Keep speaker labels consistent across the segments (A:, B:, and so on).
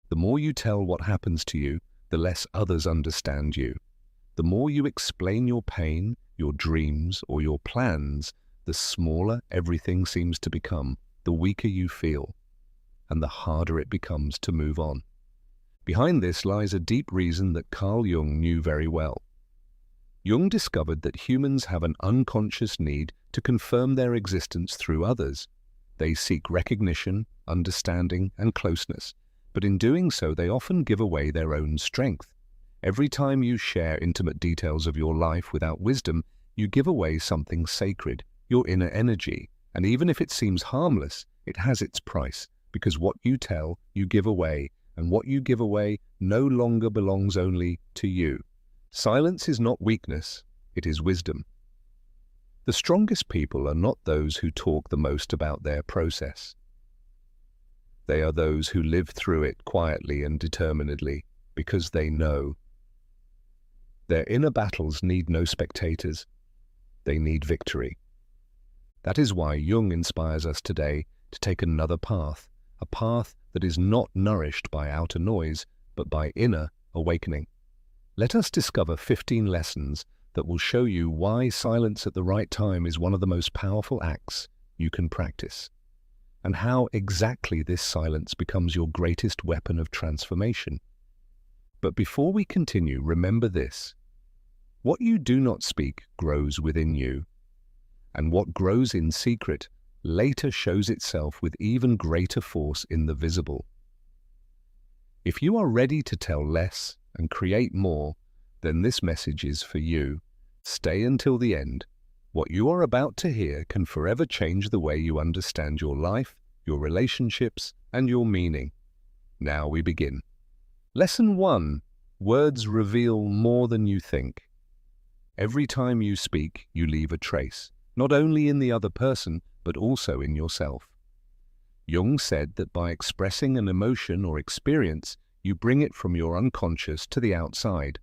A: The more you tell what happens to you, the less others understand you. The more you explain your pain, your dreams, or your plans, the smaller everything seems to become, the weaker you feel, and the harder it becomes to move on. Behind this lies a deep reason that Carl Jung knew very well. Jung discovered that humans have an unconscious need to confirm their existence through others. They seek recognition, understanding, and closeness, but in doing so they often give away their own strength. Every time you share intimate details of your life without wisdom, you give away something sacred, your inner energy, and even if it seems harmless, it has its price, because what you tell, you give away, and what you give away no longer belongs only to you. Silence is not weakness, it is wisdom. The strongest people are not those who talk the most about their process. They are those who live through it quietly and determinedly, because they know. Their inner battles need no spectators. They need victory. That is why Jung inspires us today to take another path, a path that is not nourished by outer noise, but by inner awakening. Let us discover 15 lessons that will show you why silence at the right time is one of the most powerful acts you can practice, and how exactly this silence becomes your greatest weapon of transformation. But before we continue, remember this. What you do not speak grows within you, and what grows in secret later shows itself with even greater force in the visible. If you are ready to tell less and create more, then this message is for you. Stay until the end. What you are about to hear can forever change the way you understand your life, your relationships, and your meaning. Now we begin. Lesson 1. Words reveal more than you think. Every time you speak, you leave a trace, not only in the other person, but also in yourself. Jung said that by expressing an emotion or experience, you bring it from your unconscious to the outside.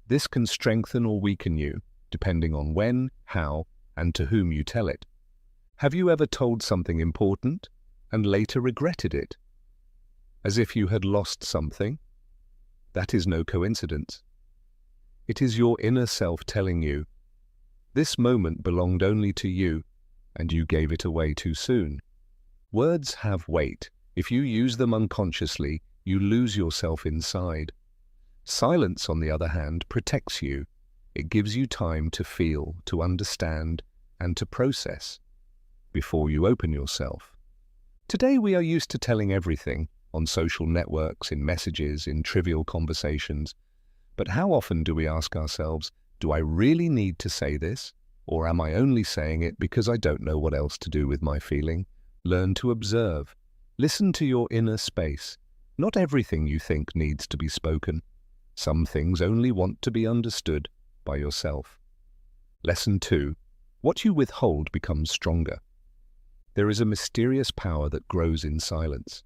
A: This can strengthen or weaken you, depending on when, how, and to whom you tell it. Have you ever told something important and later regretted it? As if you had lost something? That is no coincidence. It is your inner self telling you, this moment belonged only to you, and you gave it away too soon. Words have weight. If you use them unconsciously, you lose yourself inside. Silence, on the other hand, protects you. It gives you time to feel, to understand, and to process before you open yourself. Today we are used to telling everything on social networks, in messages, in trivial conversations. But how often do we ask ourselves, do I really need to say this? Or am I only saying it because I don't know what else to do with my feeling? Learn to observe. Listen to your inner space. Not everything you think needs to be spoken. Some things only want to be understood by yourself. Lesson 2. What you withhold becomes stronger. There is a mysterious power that grows in silence.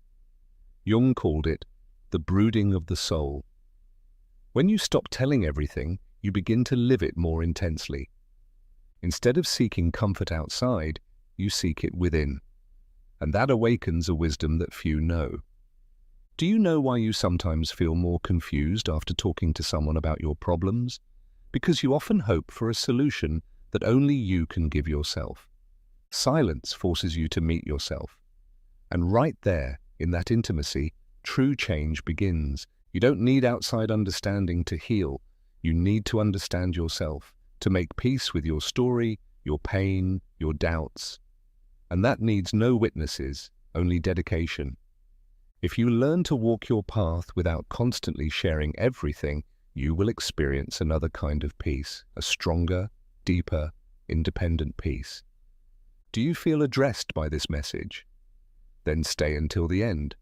A: Jung called it the brooding of the soul. When you stop telling everything, you begin to live it more intensely. Instead of seeking comfort outside, you seek it within. And that awakens a wisdom that few know. Do you know why you sometimes feel more confused after talking to someone about your problems? Because you often hope for a solution that only you can give yourself. Silence forces you to meet yourself. And right there, in that intimacy, true change begins. You don't need outside understanding to heal. You need to understand yourself, to make peace with your story, your pain, your doubts. And that needs no witnesses, only dedication. If you learn to walk your path without constantly sharing everything, you will experience another kind of peace, a stronger, deeper, independent peace. Do you feel addressed by this message? Then stay until the end.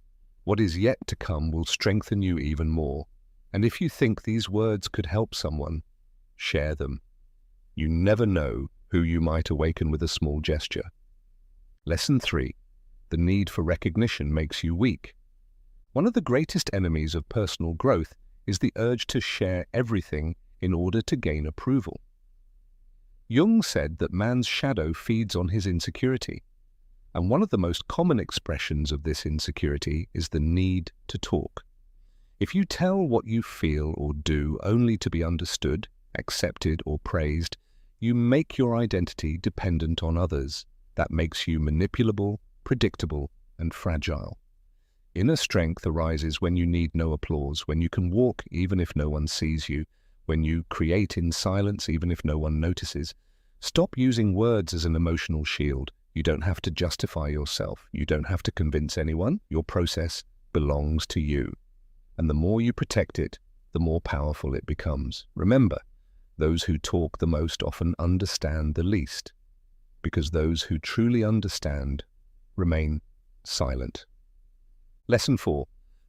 A: What is yet to come will strengthen you even more. And if you think these words could help someone, share them. You never know who you might awaken with a small gesture. Lesson 3. The need for recognition makes you weak. One of the greatest enemies of personal growth is the urge to share everything in order to gain approval. Jung said that man's shadow feeds on his insecurity, and one of the most common expressions of this insecurity is the need to talk. If you tell what you feel or do only to be understood, accepted, or praised, you make your identity dependent on others. That makes you manipulable, predictable, and fragile. Inner strength arises when you need no applause, when you can walk even if no one sees you, when you create in silence even if no one notices. Stop using words as an emotional shield. You don't have to justify yourself. You don't have to convince anyone. Your process belongs to you. And the more you protect it, the more powerful it becomes. Remember, those who talk the most often understand the least, because those who truly understand remain silent. Lesson 4.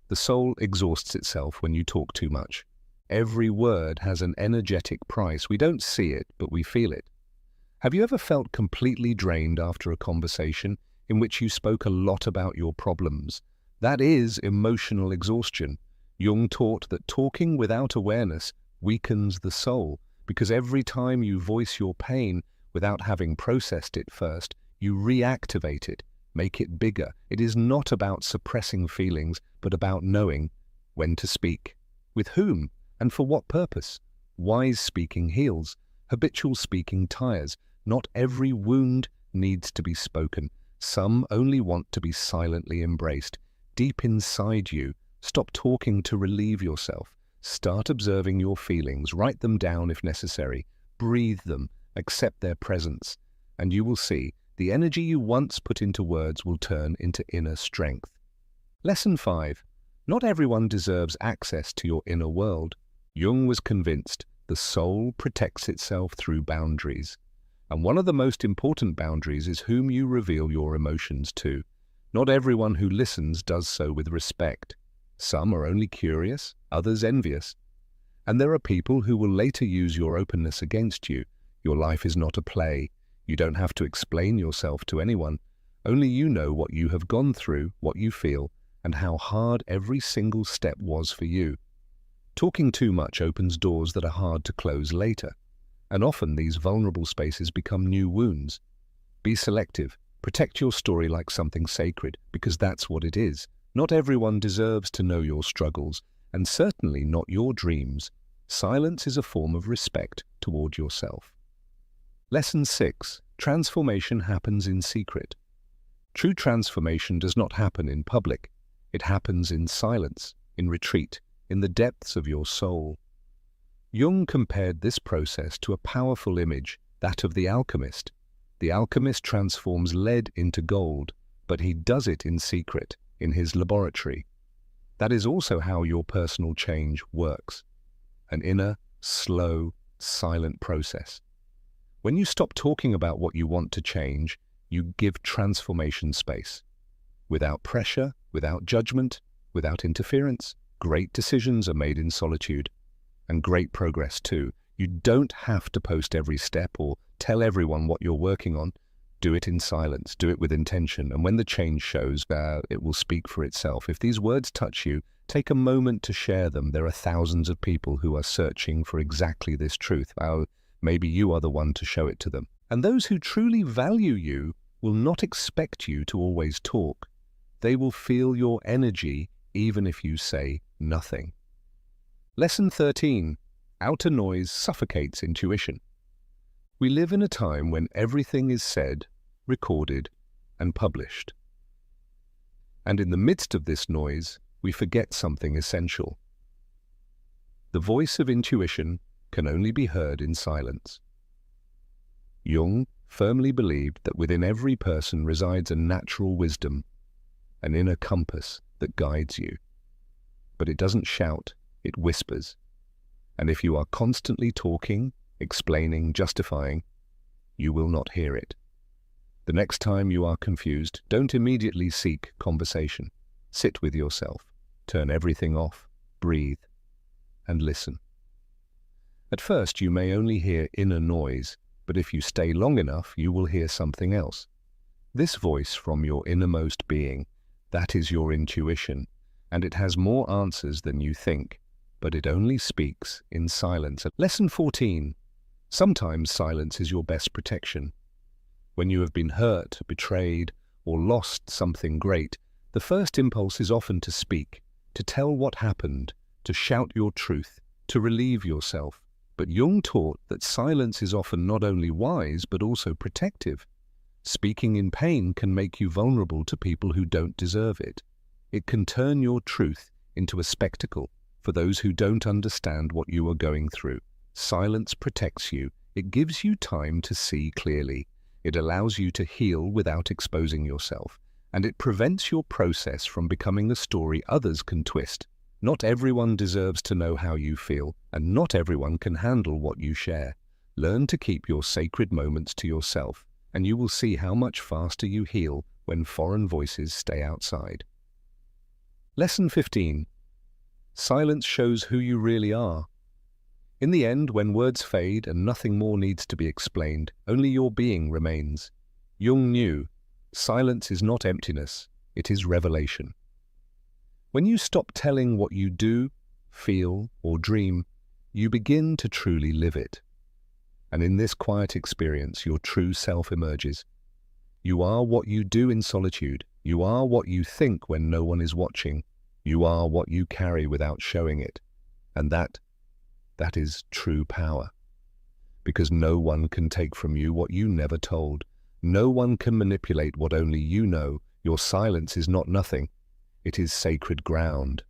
A: The soul exhausts itself when you talk too much. Every word has an energetic price. We don't see it, but we feel it. Have you ever felt completely drained after a conversation in which you spoke a lot about your problems? That is emotional exhaustion. Jung taught that talking without awareness weakens the soul, because every time you voice your pain without having processed it first, you reactivate it, make it bigger. It is not about suppressing feelings, but about knowing when to speak, with whom, and for what purpose. Wise speaking heals. Habitual speaking tires. Not every wound needs to be spoken. Some only want to be silently embraced. Deep inside you, stop talking to relieve yourself. Start observing your feelings. Write them down if necessary. Breathe them. Accept their presence. And you will see the energy you once put into words will turn into inner strength. Lesson 5. Not everyone deserves access to your inner world. Jung was convinced the soul protects itself through boundaries. And one of the most important boundaries is whom you reveal your emotions to. Not everyone who listens does so with respect. Some are only curious, others envious. And there are people who will later use your openness against you. Your life is not a play. You don't have to explain yourself to anyone. Only you know what you have gone through, what you feel, and how hard every single step was for you. Talking too much opens doors that are hard to close later. And often these vulnerable spaces become new wounds. Be selective. Protect your story like something sacred, because that's what it is. Not everyone deserves to know your struggles, and certainly not your dreams. Silence is a form of respect toward yourself. Lesson 6. Transformation happens in secret. True transformation does not happen in public. It happens in silence, in retreat, in the depths of your soul. Jung compared this process to a powerful image, that of the alchemist. The alchemist transforms lead into gold, but he does it in secret, in his laboratory. That is also how your personal change works. An inner, slow, silent process. When you stop talking about what you want to change, you give transformation space. Without pressure, without judgment, without interference, great decisions are made in solitude. And great progress too. You don't have to post every step or tell everyone what you're working on. Do it in silence, do it with intention, and when the change shows, it will speak for itself. If these words touch you, take a moment to share them. There are thousands of people who are searching for exactly this truth. Maybe you are the one to show it to them. And those who truly value you will not expect you to always talk. They will feel your energy even if you say nothing. Lesson 13. Outer noise suffocates intuition. We live in a time when everything is said, recorded, and published. And in the midst of this noise, we forget something essential. The voice of intuition can only be heard in silence. Jung firmly believed that within every person resides a natural wisdom, an inner compass that guides you. But it doesn't shout, it whispers. And if you are constantly talking, explaining, justifying, you will not hear it. The next time you are confused, don't immediately seek conversation. Sit with yourself, turn everything off, breathe, and listen. At first, you may only hear inner noise, but if you stay long enough, you will hear something else. This voice from your innermost being, that is your intuition, and it has more answers than you think, but it only speaks in silence. Lesson 14. Sometimes silence is your best protection. When you have been hurt, betrayed, or lost something great, the first impulse is often to speak, to tell what happened, to shout your truth, to relieve yourself. But Jung taught that silence is often not only wise but also protective. Speaking in pain can make you vulnerable to people who don't deserve it. It can turn your truth into a spectacle for those who don't understand what you are going through. Silence protects you. It gives you time to see clearly. It allows you to heal without exposing yourself. And it prevents your process from becoming a story others can twist. Not everyone deserves to know how you feel, and not everyone can handle what you share. Learn to keep your sacred moments to yourself, and you will see how much faster you heal when foreign voices stay outside. Lesson 15. Silence shows who you really are. In the end, when words fade and nothing more needs to be explained, only your being remains. Jung knew, silence is not emptiness, it is revelation. When you stop telling what you do, feel, or dream, you begin to truly live it. And in this quiet experience, your true self emerges. You are what you do in solitude. You are what you think when no one is watching. You are what you carry without showing it. And that is true power. Because no one can take from you what you never told. No one can manipulate what only you know. Your silence is not nothing. It is sacred ground.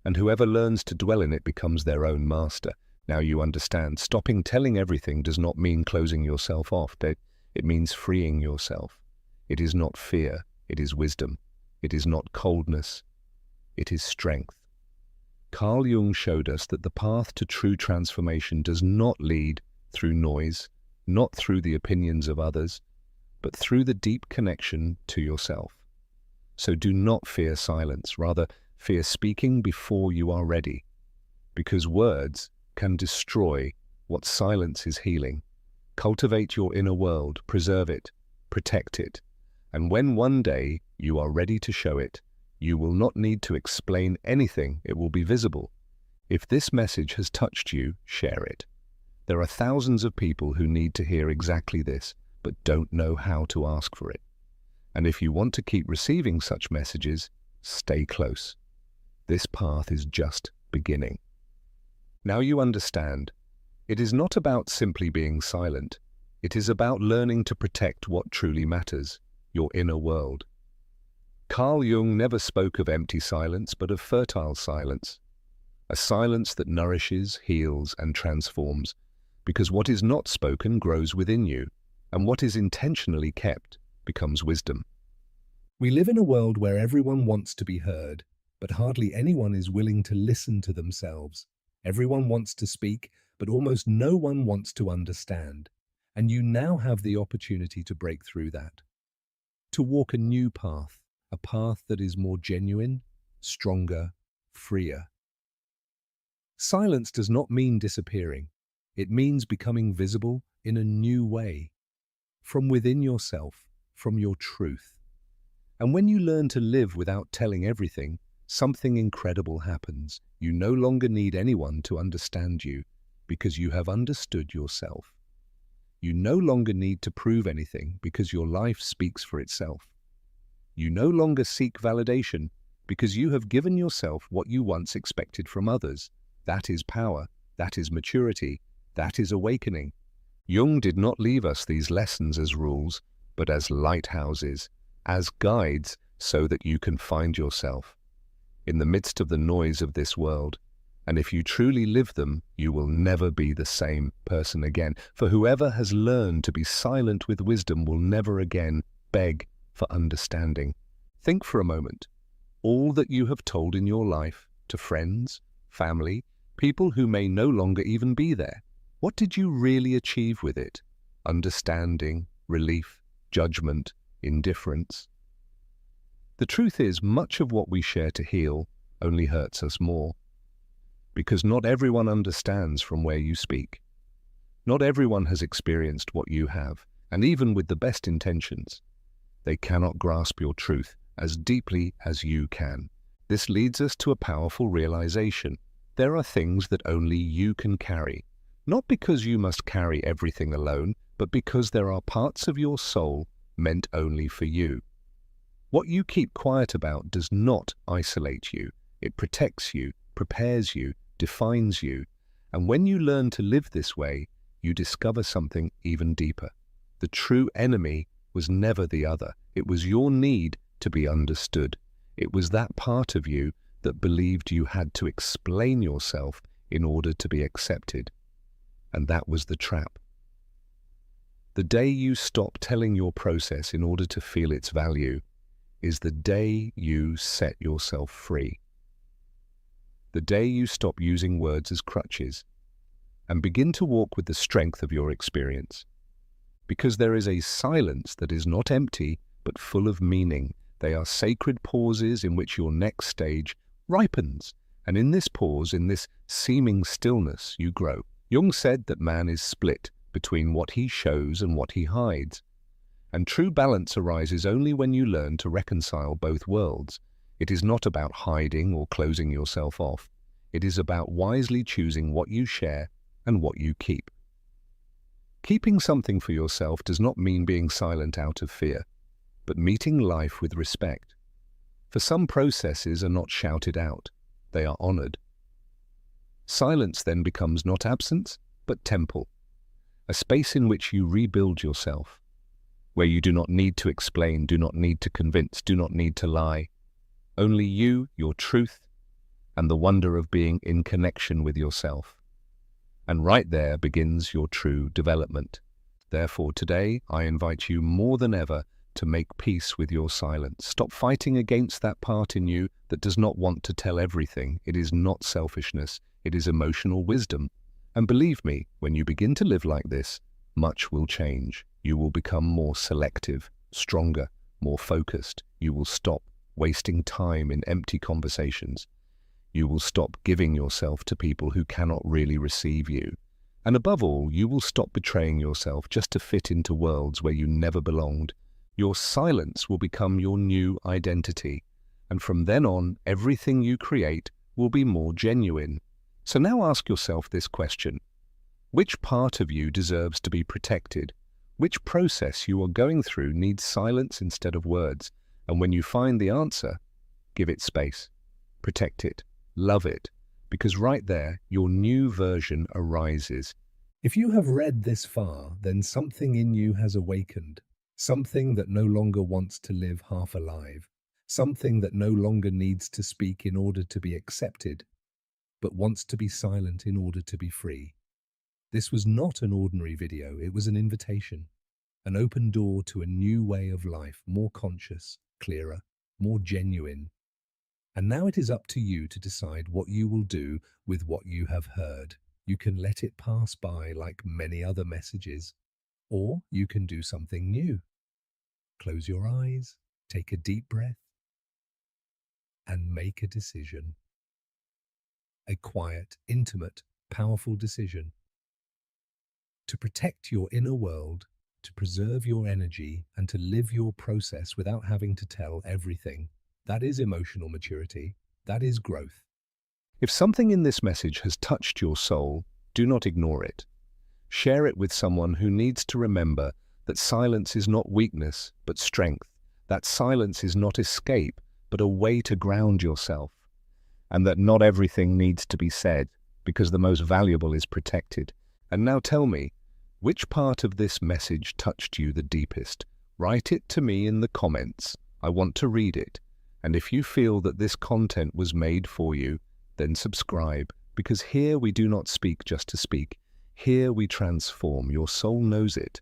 A: And whoever learns to dwell in it becomes their own master. Now you understand, stopping telling everything does not mean closing yourself off. It means freeing yourself. It is not fear, it is wisdom. It is not coldness, it is strength. Carl Jung showed us that the path to true transformation does not lead through noise, not through the opinions of others, but through the deep connection to yourself. So do not fear silence, rather fear speaking before you are ready, because words can destroy what silence is healing. Cultivate your inner world, preserve it, protect it, and when one day you are ready to show it, you will not need to explain anything, it will be visible. If this message has touched you, share it. There are thousands of people who need to hear exactly this, but don't know how to ask for it. And if you want to keep receiving such messages, stay close. This path is just beginning. Now you understand. It is not about simply being silent. It is about learning to protect what truly matters, your inner world. Carl Jung never spoke of empty silence, but of fertile silence. A silence that nourishes, heals, and transforms, because what is not spoken grows within you, and what is intentionally kept becomes wisdom. We live in a world where everyone wants to be heard, but hardly anyone is willing to listen to themselves. Everyone wants to speak, but almost no one wants to understand. And you now have the opportunity to break through that. To walk a new path, a path that is more genuine, stronger, freer. Silence does not mean disappearing. It means becoming visible in a new way, from within yourself, from your truth. And when you learn to live without telling everything, something incredible happens. You no longer need anyone to understand you, because you have understood yourself. You no longer need to prove anything, because your life speaks for itself. You no longer seek validation, because you have given yourself what you once expected from others. That is power, that is maturity, that is awakening. Jung did not leave us these lessons as rules, but as lighthouses, as guides, so that you can find yourself in the midst of the noise of this world. And if you truly live them, you will never be the same person again. For whoever has learned to be silent with wisdom will never again beg for understanding. Think for a moment. All that you have told in your life to friends, family, people who may no longer even be there, what did you really achieve with it? Understanding, relief, judgment, indifference. The truth is, much of what we share to heal only hurts us more. Because not everyone understands from where you speak. Not everyone has experienced what you have, and even with the best intentions, they cannot grasp your truth as deeply as you can. This leads us to a powerful realization. There are things that only you can carry, not because you must carry everything alone, but because there are parts of your soul meant only for you. What you keep quiet about does not isolate you. It protects you, prepares you, defines you. And when you learn to live this way, you discover something even deeper. The true enemy was never the other. It was your need to be understood. It was that part of you that believed you had to explain yourself in order to be accepted. And that was the trap. The day you stop telling your process in order to feel its value is the day you set yourself free. The day you stop using words as crutches and begin to walk with the strength of your experience. Because there is a silence that is not empty, but full of meaning. They are sacred pauses in which your next stage ripens. And in this pause, in this seeming stillness, you grow. Jung said that man is split between what he shows and what he hides. And true balance arises only when you learn to reconcile both worlds. It is not about hiding or closing yourself off. It is about wisely choosing what you share and what you keep. Keeping something for yourself does not mean being silent out of fear, but meeting life with respect. For some processes are not shouted out, they are honored. Silence then becomes not absence, but temple, a space in which you rebuild yourself, where you do not need to explain, do not need to convince, do not need to lie. Only you, your truth, and the wonder of being in connection with yourself. And right there begins your true development. Therefore, today, I invite you more than ever to make peace with your silence. Stop fighting against that part in you that does not want to tell everything. It is not selfishness, it is emotional wisdom. And believe me, when you begin to live like this, much will change. You will become more selective, stronger, more focused. You will stop wasting time in empty conversations. You will stop giving yourself to people who cannot really receive you. And above all, you will stop betraying yourself just to fit into worlds where you never belonged. Your silence will become your new identity. And from then on, everything you create will be more genuine. So now ask yourself this question. Which part of you deserves to be protected? Which process you are going through needs silence instead of words? And when you find the answer, give it space. Protect it. Love it. Because right there, your new version arises.
B: If you have read this far, then something in you has awakened. Something that no longer wants to live half alive. Something that no longer needs to speak in order to be accepted, but wants to be silent in order to be free. This was not an ordinary video, it was an invitation. An open door to a new way of life, more conscious, clearer, more genuine. And now it is up to you to decide what you will do with what you have heard. You can let it pass by like many other messages, or you can do something new. Close your eyes, take a deep breath, and make a decision. A quiet, intimate, powerful decision. To protect your inner world, to preserve your energy, and to live your process without having to tell everything. That is emotional maturity. That is growth.
A: If something in this message has touched your soul, do not ignore it. Share it with someone who needs to remember that silence is not weakness, but strength. That silence is not escape, but a way to ground yourself. And that not everything needs to be said, because the most valuable is protected. And now tell me, which part of this message touched you the deepest? Write it to me in the comments. I want to read it. And if you feel that this content was made for you, then subscribe, because here we do not speak just to speak. Here we transform. Your soul knows it.